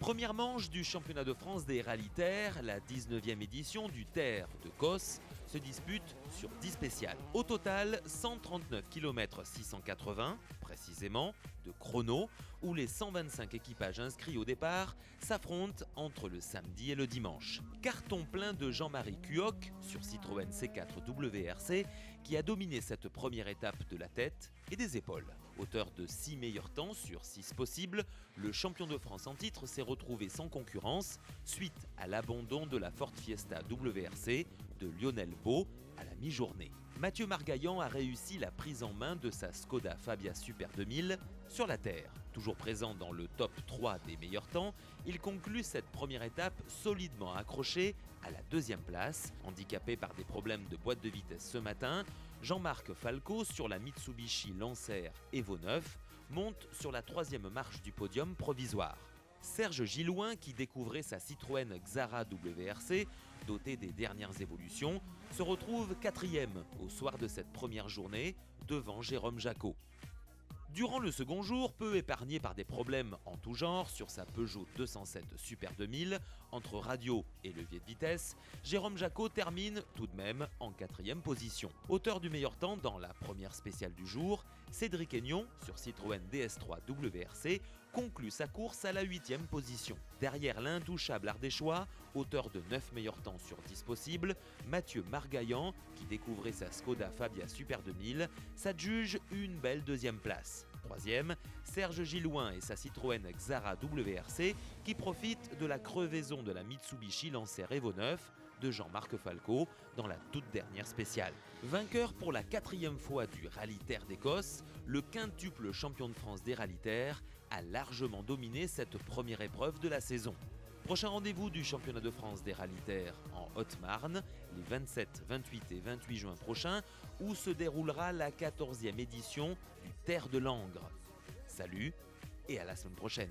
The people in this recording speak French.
Première manche du championnat de France des rallyes terre, la 19e édition du Terre de Causse se dispute sur 10 spéciales. Au total, 139 km 680, précisément, de chrono, où les 125 équipages inscrits au départ s'affrontent entre le samedi et le dimanche. Carton plein de Jean-Marie Cuoc sur Citroën C4 WRC qui a dominé cette première étape de la tête et des épaules. Auteur de 6 meilleurs temps sur 6 possibles, le champion de France en titre s'est retrouvé sans concurrence suite à l'abandon de la Ford Fiesta WRC de Lionel Beau à la mi-journée. Mathieu Margaillan a réussi la prise en main de sa Skoda Fabia Super 2000 sur la terre. Toujours présent dans le top 3 des meilleurs temps, il conclut cette première étape solidement accroché à la deuxième place. Handicapé par des problèmes de boîte de vitesse ce matin, Jean-Marc Falco sur la Mitsubishi Lancer Evo 9 monte sur la troisième marche du podium provisoire. Serge Gillouin, qui découvrait sa Citroën Xara WRC, dotée des dernières évolutions, se retrouve quatrième au soir de cette première journée, devant Jérôme Jacot. Durant le second jour, peu épargné par des problèmes en tout genre sur sa Peugeot 207 Super 2000, entre radio et levier de vitesse, Jérôme Jacot termine tout de même en quatrième position. Auteur du meilleur temps dans la première spéciale du jour, Cédric Aignon, sur Citroën DS3 WRC, conclut sa course à la 8e position. Derrière l'intouchable ardéchois, auteur de 9 meilleurs temps sur 10 possibles, Mathieu Margaillan, qui découvrait sa Skoda Fabia Super 2000, s'adjuge une belle deuxième place. Troisième, Serge Gillouin et sa Citroën Xara WRC qui profitent de la crevaison de la Mitsubishi Lancer Evo 9 de Jean-Marc Falco dans la toute dernière spéciale. Vainqueur pour la 4e fois du Rallye Terre d'Écosse, le quintuple champion de France des rallyes terre a largement dominé cette première épreuve de la saison. Prochain rendez-vous du championnat de France des rallyes terre en Haute-Marne, les 27, 28 et 28 juin prochains, où se déroulera la 14e édition du Terre de Langres. Salut et à la semaine prochaine.